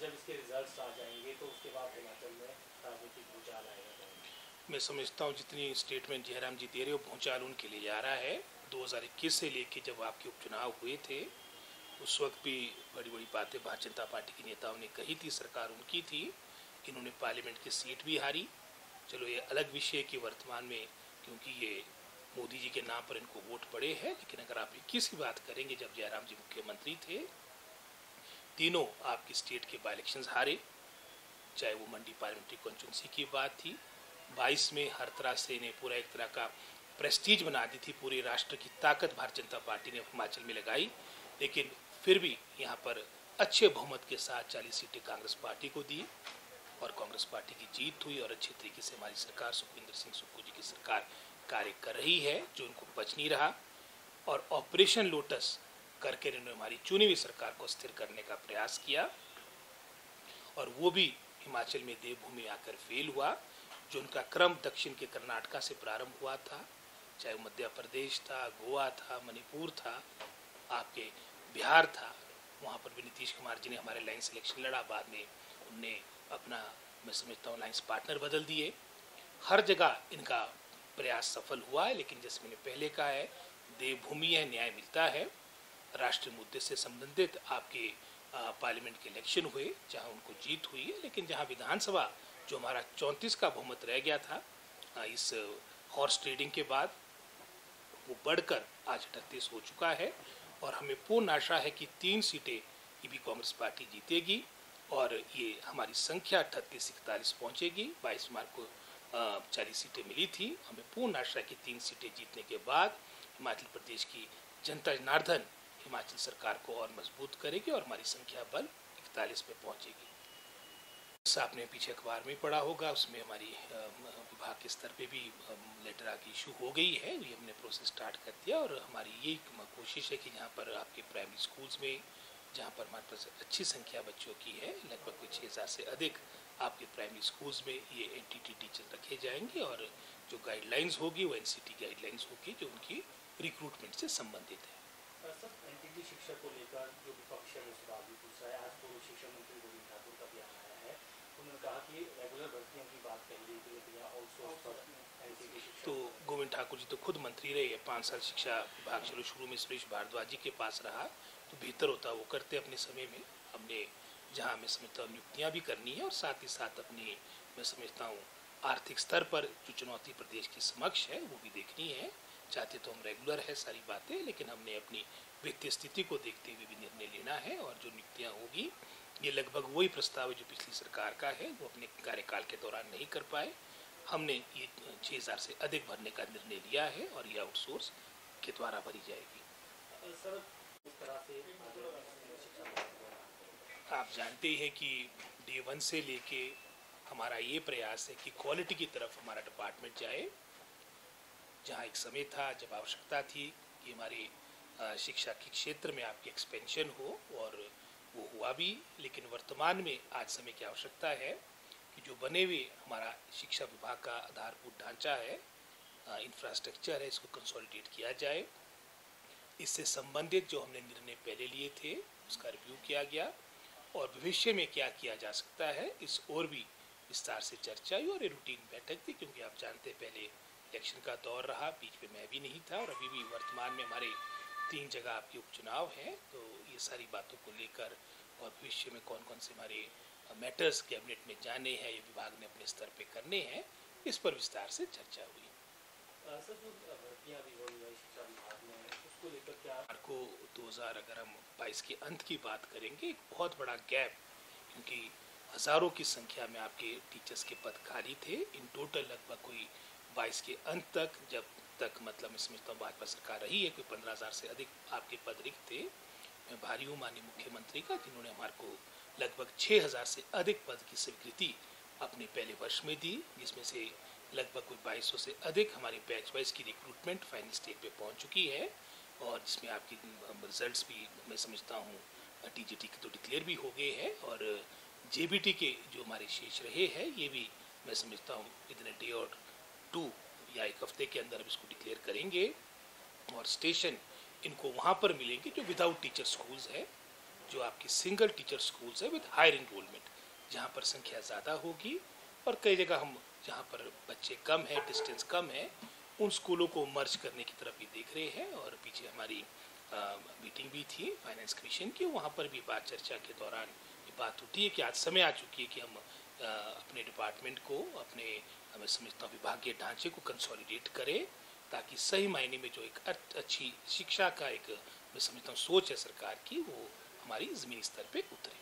जब इसके रिजल्ट्स आ जाएंगे तो उसके बाद हिमाचल में राजनीतिक भूचाल आएगा? मैं समझता हूँ जितनी स्टेटमेंट जयराम जी दे रहे हो भूचाल उनके लिए जा रहा है। 2021 से लेके जब आपके उपचुनाव हुए थे उस वक्त भी बड़ी बड़ी बातें भारतीय जनता पार्टी के नेताओं ने कही थी, सरकार उनकी थी, इन्होंने पार्लियामेंट की सीट भी हारी। चलो ये अलग विषय कि वर्तमान में क्योंकि ये मोदी जी के नाम पर इनको वोट पड़े हैं, लेकिन अगर आप 21 की बात करेंगे जब जयराम जी मुख्यमंत्री थे तीनों आपकी स्टेट के बाई इलेक्शन हारे, चाहे वो मंडी पार्लियामेंट्री कॉन्स्टिट्यूंसी की बात थी। 22 में हर तरह से इन्हें पूरा एक तरह का प्रेस्टीज बना दी थी, पूरे राष्ट्र की ताकत भारतीय जनता पार्टी ने हिमाचल में लगाई, लेकिन फिर भी यहाँ पर अच्छे बहुमत के साथ 40 सीटें कांग्रेस पार्टी को दी और कांग्रेस पार्टी की जीत हुई और अच्छे तरीके से हमारी सरकार सुखविंदर सिंह सुक्खू जी की सरकार कार्य कर रही है, जो उनको बच नहीं रहा। और ऑपरेशन लोटस करके इन्होंने हमारी चुनी हुई सरकार को स्थिर करने का प्रयास किया और वो भी हिमाचल में देवभूमि आकर फेल हुआ। जो उनका क्रम दक्षिण के कर्नाटका से प्रारंभ हुआ था, चाहे वो मध्य प्रदेश था, गोवा था, मणिपुर था, आपके बिहार था, वहाँ पर भी नीतीश कुमार जी ने हमारे लाइन्स इलेक्शन लड़ा, बाद में उनने अपना, मैं समझता हूँ, लाइन्स पार्टनर बदल दिए। हर जगह इनका प्रयास सफल हुआ है, लेकिन जैसे मैंने पहले कहा है देवभूमि है, न्याय मिलता है। राष्ट्रीय मुद्दे से संबंधित आपके पार्लियामेंट के इलेक्शन हुए जहाँ उनको जीत हुई है, लेकिन जहाँ विधानसभा जो हमारा 34 का बहुमत रह गया था इस हॉर्स ट्रेडिंग के बाद, वो बढ़कर आज 38 हो चुका है और हमें पूर्ण आशा है कि 3 सीटें ये भी कांग्रेस पार्टी जीतेगी और ये हमारी संख्या 38 से 41 पहुँचेगी। 22 मार्च को 40 सीटें मिली थी, हमें पूर्ण आशा है कि 3 सीटें जीतने के बाद हिमाचल प्रदेश की जनता जनार्दन हिमाचल सरकार को और मजबूत करेगी और हमारी संख्या बल 41 पे पहुँचेगी। आपने पीछे अखबार में पढ़ा होगा, उसमें हमारी विभाग के स्तर पे भी लेटर आके इशू हो गई है, ये हमने प्रोसेस स्टार्ट कर दिया और हमारी ये कोशिश है कि जहाँ पर आपके प्राइमरी स्कूल्स में जहाँ पर हमारे पास अच्छी संख्या बच्चों की है, लगभग कुछ 6000 से अधिक आपके प्राइमरी स्कूल्स में ये एनटीटी टीचर रखे जाएंगे और जो गाइडलाइंस होगी वो एनसीटी गाइडलाइंस होगी जो उनकी रिक्रूटमेंट से संबंधित है। सर, एनटीटी शिक्षा को लेकर जो विपक्ष है वो सवाल भी पूछ रहा है। आज पूर्व शिक्षा मंत्री गोविंद ठाकुर का बयान आया है, उन्होंने कहा कि रेगुलर भर्तियों की बात कह रही थी या आउटसोर्स पर एनटीटी शिक्षा। तो गोविंद ठाकुर जी तो खुद मंत्री रहे, 5 साल शिक्षा विभाग चलो शुरू में सुरेश भारद्वाज जी के पास रहा, तो बेहतर होता वो करते अपने समय में। हमने जहाँ मैं समझता हूँ नियुक्तियाँ भी करनी है और साथ ही साथ अपनी मैं समझता हूँ आर्थिक स्तर पर जो चुनौती प्रदेश की समक्ष है वो भी देखनी है। चाहते तो हम रेगुलर है सारी बातें, लेकिन हमने अपनी वित्तीय स्थिति को देखते हुए भी निर्णय लेना है और जो नियुक्तियाँ होगी ये लगभग वही प्रस्ताव है जो पिछली सरकार का है, वो अपने कार्यकाल के दौरान नहीं कर पाए। हमने ये 6000 से अधिक भरने का निर्णय लिया है और ये आउटसोर्स के द्वारा भरी जाएगी। सर, इस तरह से आप जानते हैं कि डे 1 से लेके हमारा ये प्रयास है कि क्वालिटी की तरफ हमारा डिपार्टमेंट जाए। जहाँ एक समय था जब आवश्यकता थी कि हमारे शिक्षा के क्षेत्र में आपकी एक्सपेंशन हो और वो हुआ भी, लेकिन वर्तमान में आज समय की आवश्यकता है कि जो बने हुए हमारा शिक्षा विभाग का आधारभूत ढांचा है, इंफ्रास्ट्रक्चर है, इसको कंसोलिडेट किया जाए। इससे संबंधित जो हमने निर्णय पहले लिए थे उसका रिव्यू किया गया और भविष्य में क्या किया जा सकता है इस और भी विस्तार से चर्चा हुई और ये रूटीन बैठक थी, क्योंकि आप जानते पहले इलेक्शन का दौर रहा, बीच में मैं भी नहीं था और अभी भी वर्तमान में हमारे 3 जगह आपके उपचुनाव हैं, तो ये सारी बातों को लेकर और भविष्य में कौन कौन से हमारे मैटर्स कैबिनेट में जाने हैं, ये विभाग ने अपने स्तर पे करने हैं, इस पर विस्तार से चर्चा हुई। सर, जो भर्तियां अभी हो रही है शिक्षा विभाग में, उसको लेकर क्या को 2000 अगर हम 22 के अंत की बात करेंगे, एक बहुत बड़ा गैप, क्योंकि हज़ारों की संख्या में आपके टीचर्स के पद खाली थे। इन टोटल लगभग कोई 22 के अंत तक, जब तक मतलब मैं समझता हूँ भाजपा सरकार रही है, कोई 15,000 से अधिक आपके पद रिक्त थे। मैं भारी हूँ माननीय मुख्यमंत्री का, जिन्होंने हमारे को लगभग 6000 से अधिक पद की स्वीकृति अपने पहले वर्ष में दी, जिसमें से लगभग कोई 2200 से अधिक हमारी बैच वाइज की रिक्रूटमेंट फाइनल स्टेज पे पहुंच चुकी है और जिसमें आपकी रिजल्ट्स भी मैं समझता हूँ टीजीटी के तो डिक्लेयर भी हो गए हैं और जेबीटी के जो हमारे शेष रहे हैं ये भी मैं समझता हूँ विदिन अ डे और 2 या 1 हफ्ते के अंदर इसको डिक्लेयर करेंगे और स्टेशन इनको वहाँ पर मिलेंगे जो विदाउट टीचर स्कूल्स है, जो आपकी सिंगल टीचर स्कूल्स है विद हायर इनरोलमेंट, जहाँ पर संख्या ज़्यादा होगी, और कई जगह हम जहाँ पर बच्चे कम है, डिस्टेंस कम है, उन स्कूलों को मर्ज करने की तरफ भी देख रहे हैं। और पीछे हमारी मीटिंग भी थी फाइनेंस कमीशन की, वहाँ पर भी बात चर्चा के दौरान ये बात उठी है कि आज समय आ चुकी है कि हम अपने डिपार्टमेंट को, अपने हमें समझता हूँ विभागीय ढांचे को कंसोलिडेट करें, ताकि सही मायने में जो एक अच्छी शिक्षा का एक मैं समझता हूँ सोच है सरकार की, वो हमारी ज़मीनी स्तर पे उतरे।